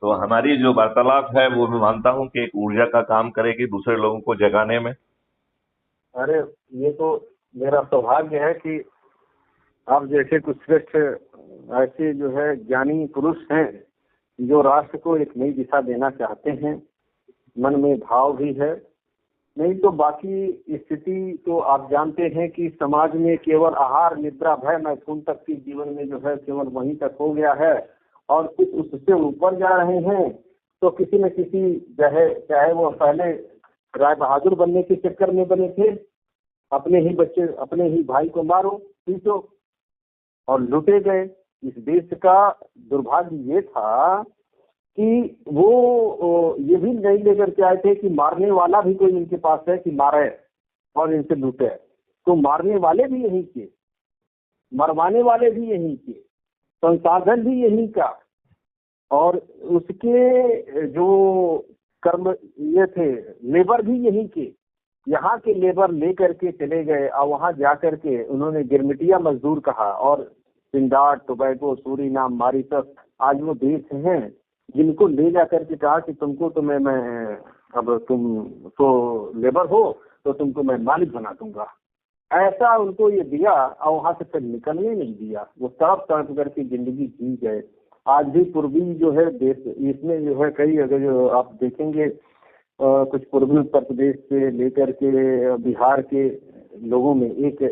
तो हमारी जो वार्तालाप है वो मैं मानता हूँ कि एक ऊर्जा का काम करेगी दूसरे लोगों को जगाने में। अरे ये तो मेरा सौभाग्य है कि आप जैसे कुछ श्रेष्ठ ऐसे जो है ज्ञानी पुरुष हैं जो राष्ट्र को एक नई दिशा देना चाहते हैं, मन में भाव भी है। नहीं तो बाकी स्थिति तो आप जानते हैं कि समाज में केवल आहार निद्रा भय मैथुन तक के जीवन में जो है केवल वहीं तक हो गया है, और कुछ उससे ऊपर जा रहे हैं तो किसी न किसी चाहे वो पहले राय बहादुर बनने के चक्कर में बने थे, अपने ही बच्चे अपने ही भाई को मारो पीटो और लुटे गए। इस देश का दुर्भाग्य ये था कि वो ये भी नहीं लेकर के आए थे कि मारने वाला भी कोई इनके पास है कि मारे और इनसे लूटे, तो मारने वाले भी यहीं के, मरवाने वाले भी यहीं के, संसाधन भी यहीं का, और उसके जो कर्म ये थे लेबर भी यहीं के। यहाँ के लेबर लेकर के चले गए और वहाँ जाकर के उन्होंने गिरमिटिया मजदूर कहा, और ट्रिनिडाद टोबैगो सूरीनाम मॉरिशस आज वो देश हैं जिनको ले जाकर के कहा कि तुमको तो मैं अब तुम तो लेबर हो तो तुमको मैं मालिक बना दूंगा। ऐसा उनको ये दिया और वहां से फिर निकलने नहीं दिया। वो तड़प तड़प करके जिंदगी जी गए। आज भी पूर्वी जो है देश इसमें जो है कई, अगर जो आप देखेंगे कुछ पूर्वी उत्तर प्रदेश से लेकर के बिहार के लोगों में एक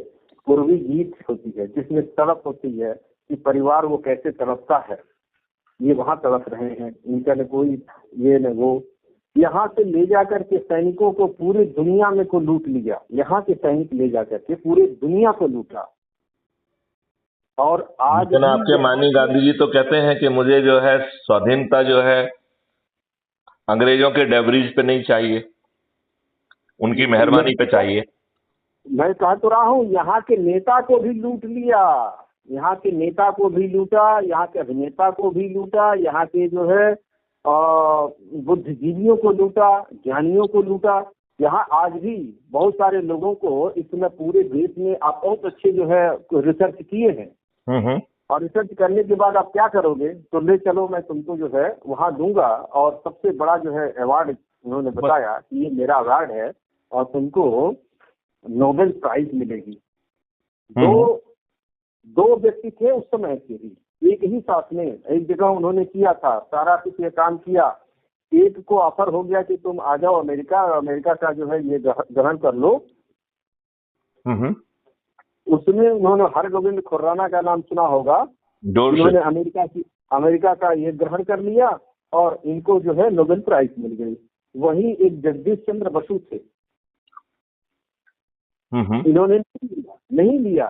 पूर्वी गीत होती है जिसमें तड़प होती है कि परिवार वो कैसे तड़पता है, ये वहाँ तड़प रहे हैं, इनका न कोई ये न वो। यहाँ से ले जाकर के सैनिकों को पूरी दुनिया में को लूट लिया, यहाँ के सैनिक ले जाकर के पूरी दुनिया को लूटा। और आज आपके माननीय गांधी जी तो कहते हैं कि मुझे जो है स्वाधीनता जो है अंग्रेजों के डेवरीज पे नहीं चाहिए, उनकी मेहरबानी पे चाहिए। मैं कह तो रहा हूँ यहाँ के नेता को भी लूट लिया, यहाँ के नेता को भी लूटा, यहाँ के अभिनेता को भी लूटा, यहाँ के जो है बुद्धिजीवियों को लूटा, ज्ञानियों को लूटा। यहाँ आज भी बहुत सारे लोगों को इसमें पूरे देश में आप बहुत अच्छे जो है रिसर्च किए हैं, और रिसर्च करने के बाद आप क्या करोगे, तो ले चलो मैं तुमको जो है वहाँ दूंगा, और सबसे बड़ा जो है अवार्ड उन्होंने बताया कि ये मेरा अवार्ड है और तुमको नोबेल प्राइज मिलेगी। दो व्यक्ति थे उस समय के ही, एक ही साथ में एक जगह उन्होंने किया था, सारा कुछ ये काम किया। एक को ऑफर हो गया कि तुम आ जाओ अमेरिका, अमेरिका का जो है ये ग्रहण कर लो। उसमें उन्होंने हरगोविंद खुराना का नाम सुना होगा, उन्होंने अमेरिका का ये ग्रहण कर लिया और इनको जो है नोबेल प्राइज मिल गई। वही एक जगदीश चंद्र बसु थे, इन्होंने नहीं लिया,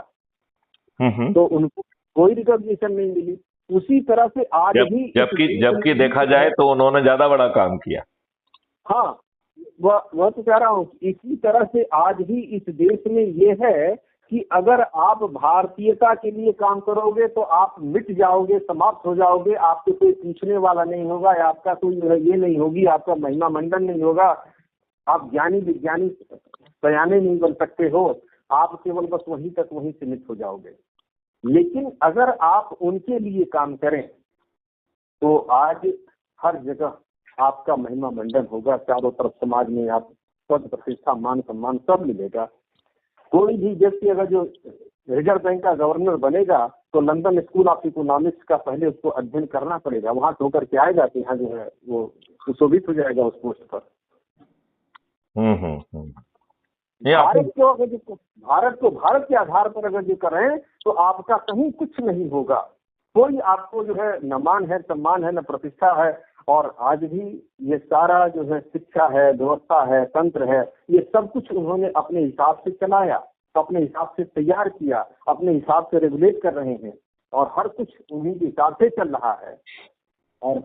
तो उनको कोई रिकॉग्निशन नहीं मिली। उसी तरह से आज भी जबकि देखा जाए तो उन्होंने ज्यादा बड़ा काम किया। हाँ, वह तो कह रहा हूँ। इसी तरह से आज भी इस देश में ये है कि अगर आप भारतीयता के लिए काम करोगे तो आप मिट जाओगे, समाप्त हो जाओगे, आपको कोई पूछने वाला नहीं होगा, आपका कोई ये नहीं होगी, आपका महिमा मंडन नहीं होगा, आप ज्ञानी विज्ञानी सयाने नहीं बन सकते हो, आप केवल बस वहीं तक वहीं सीमित हो जाओगे। लेकिन अगर आप उनके लिए काम करें तो आज हर जगह आपका महिमा मंडन होगा, चारों तरफ समाज में आप पद प्रतिष्ठा मान सम्मान सब मिलेगा। कोई भी व्यक्ति अगर जो रिजर्व बैंक का गवर्नर बनेगा तो लंदन स्कूल ऑफ इकोनॉमिक्स का पहले उसको अध्ययन करना पड़ेगा, वहां तो होकर के आएगा कि यहाँ जो है वो सुशोभित हो जाएगा उस पोस्ट पर। भारत को भारत के आधार पर अगर जो करें तो आपका कहीं कुछ नहीं होगा, कोई आपको जो है न मान है, सम्मान है, न प्रतिष्ठा है। और आज भी ये सारा जो है शिक्षा है, व्यवस्था है, तंत्र है, ये सब कुछ उन्होंने अपने हिसाब से चलाया, अपने हिसाब से तैयार किया, अपने हिसाब से रेगुलेट कर रहे हैं, और हर कुछ उन्हीं के हिसाब से चल रहा है। और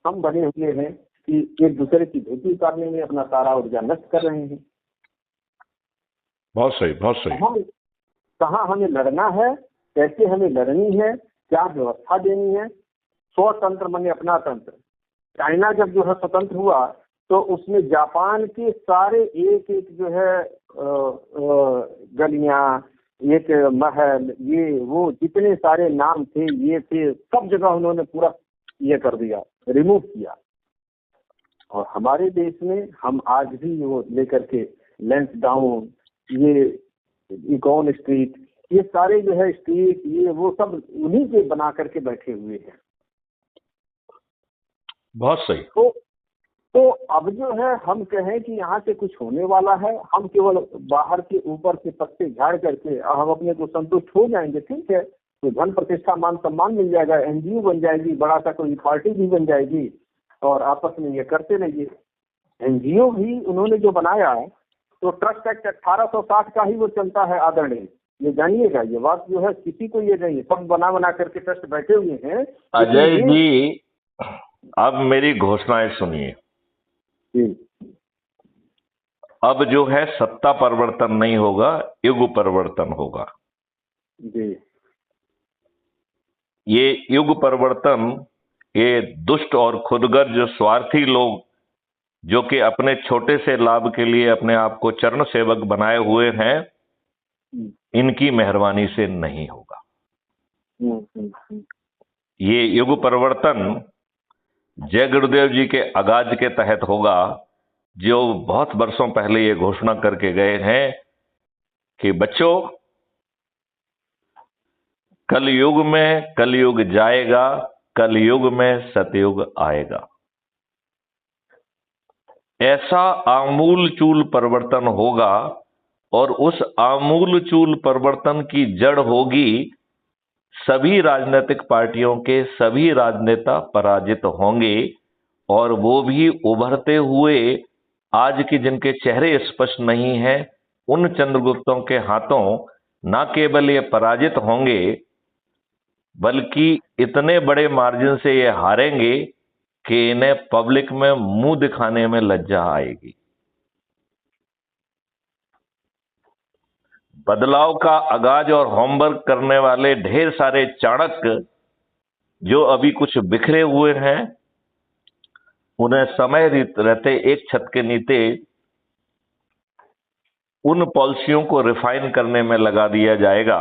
हम बने हुए हैं कि एक दूसरे की धोती उतारने में अपना सारा ऊर्जा नष्ट कर रहे हैं। बहुत सही, बहुत सही। कहाँ हमें लड़ना है, कैसे हमें लड़नी है, क्या व्यवस्था देनी है। स्वतंत्र माने अपना तंत्र। चाइना जब जो है स्वतंत्र हुआ तो उसमें जापान के सारे एक एक जो है गलियां, एक महल, ये वो जितने सारे नाम थे, ये थे, सब जगह उन्होंने पूरा ये कर दिया, रिमूव किया। और हमारे देश में हम आज भी वो लेकर के लैंसडाउन, ये इकॉन स्ट्रीट, ये सारे जो है स्ट्रीट, ये वो सब उन्हीं के बना करके बैठे हुए हैं। बहुत सही। तो अब जो है हम कहें कि यहाँ से कुछ होने वाला है, हम केवल बाहर के ऊपर से पत्ते झाड़ करके हम अपने को संतुष्ट हो जाएंगे, ठीक है, तो धन प्रतिष्ठा मान सम्मान मिल जाएगा, एनजीओ बन जाएगी, बड़ा सा कोई पार्टी भी बन जाएगी और आपस में ये करते रहिए। एनजीओ भी उन्होंने जो बनाया है तो ट्रस्ट एक्ट 1860 का ही वो चलता है आदरणीय, ये जानिएगा, ये बात जो है किसी को ये नहीं, सब बना करके ट्रस्ट बैठे हुए हैं। अजय जी, अब मेरी घोषणाएं सुनिए। अब जो है सत्ता परिवर्तन नहीं होगा, युग परिवर्तन होगा जी। ये युग परिवर्तन, ये दुष्ट और खुदगर्ज स्वार्थी लोग जो कि अपने छोटे से लाभ के लिए अपने आप को चरण सेवक बनाए हुए हैं, इनकी मेहरबानी से नहीं होगा। ये युग परिवर्तन जय गुरुदेव जी के आगाज के तहत होगा, जो बहुत वर्षों पहले ये घोषणा करके गए हैं कि बच्चों, कलयुग में कलयुग जाएगा, कलयुग में सतयुग आएगा। ऐसा आमूल चूल परिवर्तन होगा और उस आमूल चूल परिवर्तन की जड़ होगी सभी राजनीतिक पार्टियों के सभी राजनेता पराजित होंगे और वो भी उभरते हुए, आज की जिनके चेहरे स्पष्ट नहीं हैं, उन चंद्रगुप्तों के हाथों न केवल ये पराजित होंगे बल्कि इतने बड़े मार्जिन से ये हारेंगे कि इन्हें पब्लिक में मुंह दिखाने में लज्जा आएगी। बदलाव का आगाज और होमवर्क करने वाले ढेर सारे चाणक्य जो अभी कुछ बिखरे हुए हैं, उन्हें समय रहते एक छत के नीचे उन पॉलिसियों को रिफाइन करने में लगा दिया जाएगा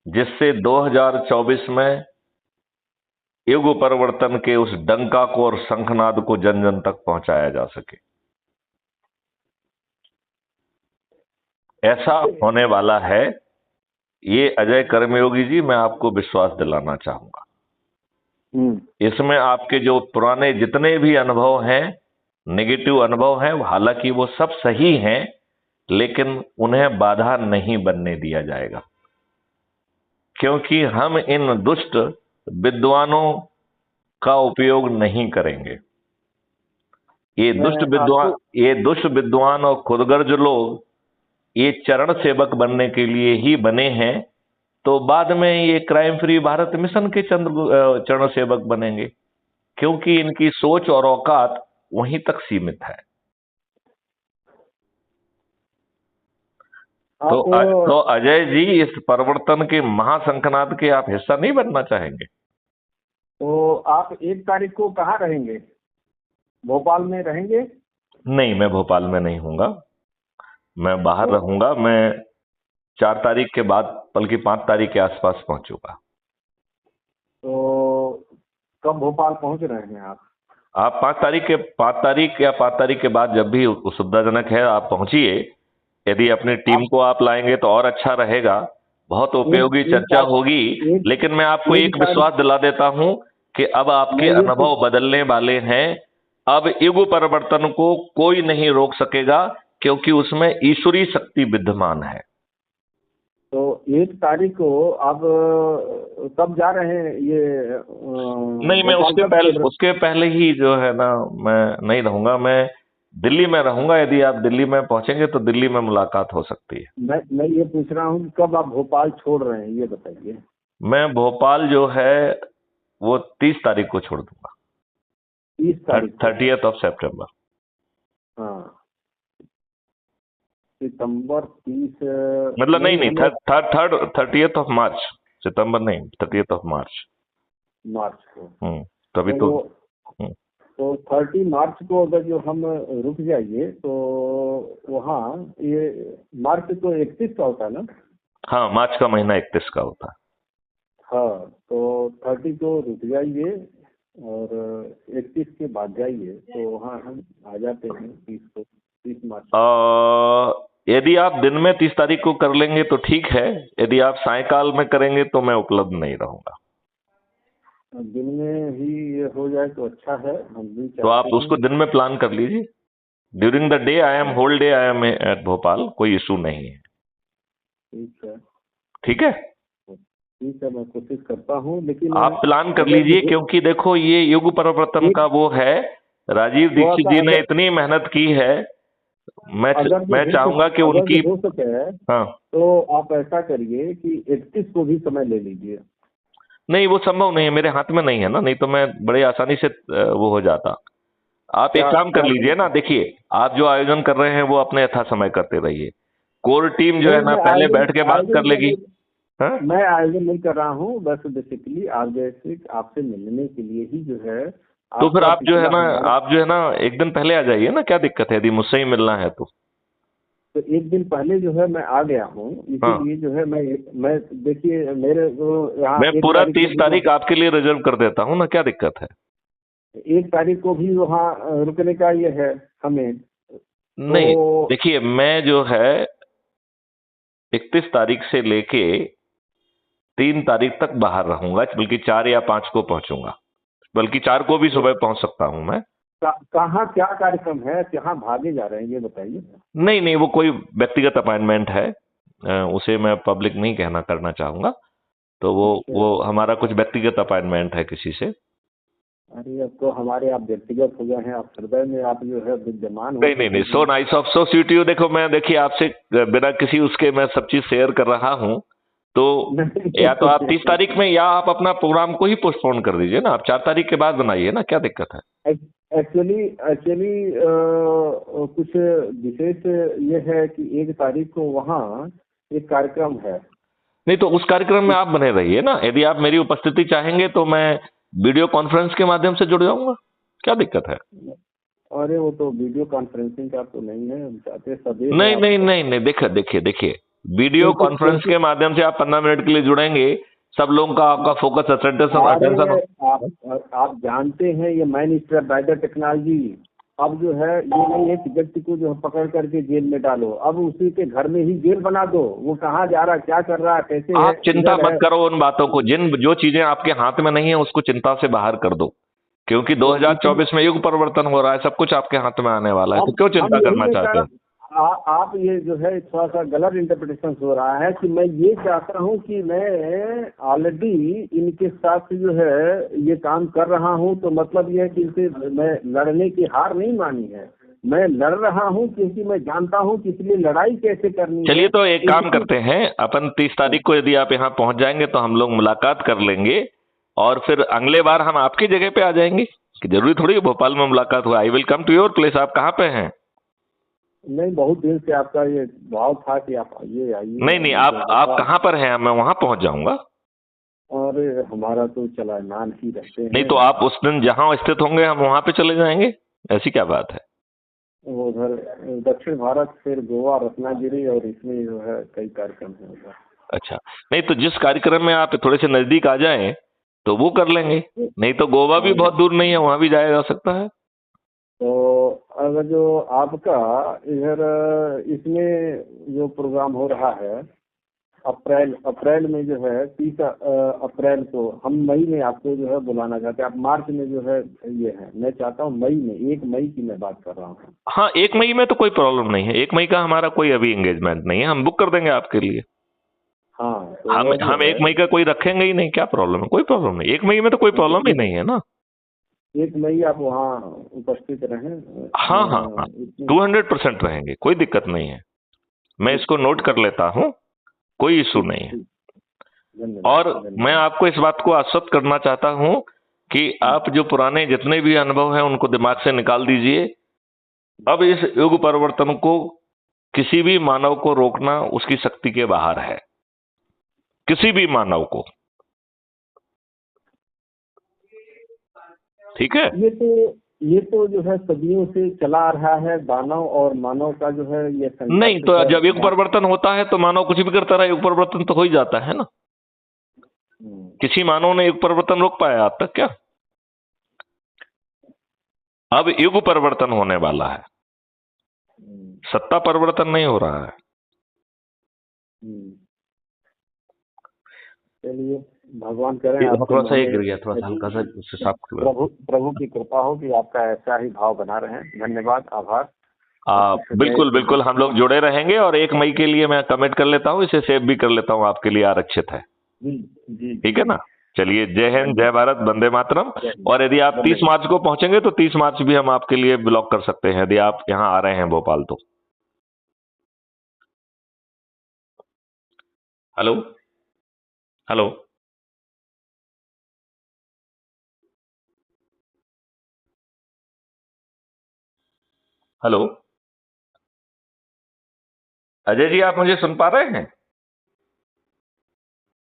जिससे 2024 में युग परिवर्तन के उस डंका को और शंखनाद को जन जन तक पहुंचाया जा सके। ऐसा होने वाला है। ये अजय कर्मयोगी जी, मैं आपको विश्वास दिलाना चाहूंगा। इसमें आपके जो पुराने जितने भी अनुभव हैं, नेगेटिव अनुभव हैं, हालांकि वो सब सही हैं, लेकिन उन्हें बाधा नहीं बनने दिया जाएगा, क्योंकि हम इन दुष्ट विद्वानों का उपयोग नहीं करेंगे। ये दुष्ट विद्वान और खुदगर्ज लोग ये चरण सेवक बनने के लिए ही बने हैं, तो बाद में ये क्राइम फ्री भारत मिशन के चरण सेवक बनेंगे, क्योंकि इनकी सोच और औकात वहीं तक सीमित है। तो अजय जी, इस परिवर्तन के महाशंखनाद के आप हिस्सा नहीं बनना चाहेंगे? तो आप 1 तारीख को कहाँ रहेंगे? भोपाल में रहेंगे? नहीं, मैं भोपाल में नहीं हूँगा, मैं बाहर रहूंगा। मैं 4 तारीख के बाद, बल्कि 5 तारीख के आसपास पहुंचूंगा। तो कब भोपाल पहुंच रहे हैं आप? आप 5 तारीख के बाद जब भी सुविधाजनक है आप पहुंचिए। यदि अपनी टीम को आप लाएंगे तो और अच्छा रहेगा, बहुत उपयोगी चर्चा होगी। लेकिन मैं आपको एक विश्वास दिला देता हूं कि अब आपके अनुभव बदलने वाले हैं। अब युग परिवर्तन को कोई नहीं रोक सकेगा, क्योंकि उसमें ईश्वरीय शक्ति विद्यमान है। तो 1 तारीख को आप कब जा रहे हैं? ये नहीं, मैं उसके पहले ही जो है ना, मैं नहीं रहूंगा, मैं दिल्ली में रहूंगा। यदि आप दिल्ली में पहुंचेंगे तो दिल्ली में मुलाकात हो सकती है। मैं ये पूछ रहा हूँ कब आप भोपाल छोड़ रहे हैं, ये बताइए। मैं भोपाल जो है वो 30 तारीख को छोड़ दूंगा। 30 तारीख 30th of September। हाँ, सितंबर 30, मतलब नहीं 30th of March, सितंबर नहीं, 30th of March को। तभी तो 30 मार्च को अगर जो हम रुक जाइए तो वहाँ ये मार्च तो 31 का होता है ना? हाँ, मार्च का महीना 31 का होता है। हाँ, तो 30 को रुक जाइए और 31 के बाद जाइए, तो वहाँ हम आ जाते हैं 30 मार्च। यदि आप दिन में 30 तारीख को कर लेंगे तो ठीक है, यदि आप सायकाल में करेंगे तो मैं उपलब्ध नहीं रहूंगा। दिन में ही ये हो जाए तो अच्छा है, हम भी तो आप चाहते उसको हैं। दिन में प्लान कर लीजिए। During the day I am whole day I am at Bhopal, कोई इशू नहीं है। ठीक है, ठीक है, ठीक है, मैं कोशिश करता हूँ, लेकिन आप प्लान कर अगर लीजिए, मुझे क्योंकि देखो ये युग परिवर्तन का वो है, राजीव थोड़ा दीक्षित सा जी ने अगर इतनी मेहनत की है। अगर मैं चाहूंगा कि अगर उनकी, जो हो सके हाँ, तो आप ऐसा करिए कि 31 को भी समय ले लीजिए। नहीं वो संभव नहीं है, मेरे हाथ में नहीं है ना, नहीं तो मैं बड़े आसानी से वो हो जाता। आप एक क्या काम कर क्या लीजिए ना, देखिए आप जो आयोजन कर रहे हैं वो अपने यथा समय करते रहिए। कोर टीम जो है नहीं, ना मैं पहले आयोजन बैठ के बात कर आयोजन लेगी। करने हाँ, मैं आयोजन नहीं कर रहा हूँ, बस बेसिकली आप जैसे आपसे मिलने के लिए ही जो है तो फिर आपका आप जो है पिछला ना, हमारा। आप जो है ना एक दिन पहले आ जाइए ना, क्या दिक्कत है यदि मुझसे ही मिलना है तो। तो एक दिन पहले जो है मैं आ गया हूँ, हाँ, इसीलिए जो है मैं देखिए मेरे को यहाँ मैं 1 पूरा तारीख को 30 भी तारीख आपके लिए रिजर्व कर देता हूँ ना, क्या दिक्कत है। 1 तारीख को भी वहाँ रुकने का ये है हमें, नहीं, तो देखिए मैं जो है 31 तारीख से लेके 3 तारीख तक बाहर रहूंगा, बल्कि 4 या 5 को पहुंचूंगा, बल्कि 4 को भी सुबह पहुंच सकता हूं मैं। कहाँ क्या कार्यक्रम है, कहाँ भागे जा रहे हैं, ये बताइए। नहीं नहीं, वो कोई व्यक्तिगत अपॉइंटमेंट है, उसे मैं पब्लिक नहीं कहना करना चाहूंगा। तो अच्छा, वो हमारा कुछ व्यक्तिगत अपॉइंटमेंट है किसी से। अरे अब तो हमारे आप व्यक्तिगत हो गए हैं, आप हृदय में आप जो है विद्यमान हो नहीं नहीं चुके नहीं, सो हैं। Nice of so sweet you. देखो मैं, देखिए आपसे बिना किसी उसके मैं सब चीज शेयर कर रहा हूं, तो या तो आप 30 तारीख में, या आप अपना प्रोग्राम को ही पोस्टपोन कर दीजिए ना, आप 4 तारीख के बाद बनाइए ना, क्या दिक्कत है। एक्चुअली कुछ विशेष ये है कि 1 तारीख को वहाँ एक कार्यक्रम है। नहीं तो उस कार्यक्रम में आप बने रहिए ना, यदि आप मेरी उपस्थिति चाहेंगे तो मैं वीडियो कॉन्फ्रेंस के माध्यम से जुड़ जाऊंगा, क्या दिक्कत है। अरे वो तो वीडियो कॉन्फ्रेंसिंग का तो नहीं है, हम चाहते हैं सदैव नहीं नहीं आप, नहीं नहीं, देखिए देखिए देखिए, वीडियो क्योंकि कॉन्फ्रेंस क्योंकि के माध्यम से आप 15 मिनट के लिए जुड़ेंगे, सब लोगों का आपका फोकस अटेंशन अरे अटेंशन। आप जानते हैं ये मैन स्ट्रैप टेक्नोलॉजी, अब जो है ये नहीं है कि व्यक्ति को जो है पकड़ करके जेल में डालो, अब उसी के घर में ही जेल बना दो, वो कहाँ जा रहा है, क्या कर रहा है, कैसे है, आप चिंता किधर मत है। करो उन बातों को, जो चीजें आपके हाथ में नहीं है उसको चिंता से बाहर कर दो, क्योंकि तो इसलिए 2024 में युग परिवर्तन हो रहा है, सब कुछ आपके हाथ में आने वाला है, तो अब क्यों हम चिंता यही करना मैं कह चाहते हो। रहा, आप ये जो है थोड़ा सा गलत इंटरप्रिटेशन हो रहा है कि मैं ये चाहता हूँ कि मैं ऑलरेडी इनके साथ जो है ये काम कर रहा हूँ, तो मतलब ये है कि इनसे मैं लड़ने की हार नहीं मानी है, मैं लड़ रहा हूँ क्योंकि मैं जानता हूँ कि इसलिए लड़ाई कैसे करनी चलिए है। तो एक काम करते हैं, अपन 30 तारीख को यदि आप यहाँ पहुंच जाएंगे तो हम लोग मुलाकात कर लेंगे, और फिर अगले बार हम आपकी जगह पे आ जाएंगे, कि जरूरी थोड़ी है भोपाल में मुलाकात हुआ। I will come to your place. आप कहाँ पे हैं। नहीं, बहुत दिन से आपका ये भाव था कि आप आइए आइए नहीं नहीं, आप कहाँ पर हैं, मैं वहां पहुंच जाऊंगा। और हमारा तो चला नान ही रहते नहीं हैं। तो आप उस दिन जहां स्थित होंगे हम वहां पे चले जाएंगे, ऐसी क्या बात है। वो उधर दक्षिण भारत, फिर गोवा, रत्नागिरी, और इसमें जो है कई कार्यक्रम है उधर। अच्छा, नहीं तो जिस कार्यक्रम में आप थोड़े से नजदीक आ जाएं तो वो कर लेंगे, नहीं तो गोवा भी बहुत दूर नहीं है, वहां भी जाया जा सकता है। तो अगर जो आपका इधर इसमें जो प्रोग्राम हो रहा है अप्रैल में जो है 30 अप्रैल को, हम मई में आपको जो है बुलाना चाहते हैं। आप मार्च में जो है ये है, मैं चाहता हूँ मई में, 1 मई की मैं बात कर रहा हूँ। हाँ, 1 मई में तो कोई प्रॉब्लम नहीं है, 1 मई का हमारा कोई अभी एंगेजमेंट नहीं है, हम बुक कर देंगे आपके लिए। हाँ, तो हम वो जो हम 1 है मई का कोई रखेंगे ही नहीं, क्या प्रॉब्लम है, कोई प्रॉब्लम नहीं, 1 मई में तो कोई प्रॉब्लम ही नहीं है ना। 1 मई आप वहाँ उपस्थित रहें। हाँ हाँ हाँ, 200% रहेंगे, कोई दिक्कत नहीं है, मैं इसको नोट कर लेता हूँ, कोई इशू नहीं है। और मैं आपको इस बात को आश्वस्त करना चाहता हूं कि आप जो पुराने जितने भी अनुभव हैं उनको दिमाग से निकाल दीजिए। अब इस युग परिवर्तन को किसी भी मानव को रोकना उसकी शक्ति के बाहर है, किसी भी मानव को। ठीक है, ये तो जो है सदियों से चला आ रहा है, दानव और मानव का जो है ये नहीं तो जब युग परिवर्तन होता है तो मानव कुछ भी करता रहा, युग परिवर्तन तो हो ही जाता है ना। किसी मानव ने युग परिवर्तन रोक पाया आज तक क्या? अब युग परिवर्तन होने वाला है, सत्ता परिवर्तन नहीं हो रहा है। चलिए, भगवान करें थोड़ा सा गिर गया, थोड़ा सा हल्का सा उससे साफ कर। प्रभु की कृपा हो कि आपका ऐसा ही भाव बना रहे। धन्यवाद, आभार। बिल्कुल बिल्कुल, हम लोग जुड़े रहेंगे। और 1 मई के लिए मैं कमिट कर लेता हूँ, इसे सेव भी कर लेता हूँ, आपके लिए आरक्षित है। जी, ठीक है ना? चलिए, जय हिंद, जय भारत, वंदे मातरम। और यदि आप 30 मार्च को पहुंचेंगे तो 30 मार्च भी हम आपके लिए ब्लॉक कर सकते हैं, यदि आप यहाँ आ रहे हैं भोपाल तो। Hello hello hello, Ajay ji, आप मुझे सुन पा रहे हैं?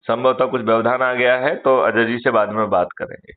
संभवतः कुछ व्यवधान आ गया है, तो अजय जी से बाद में बात करेंगे।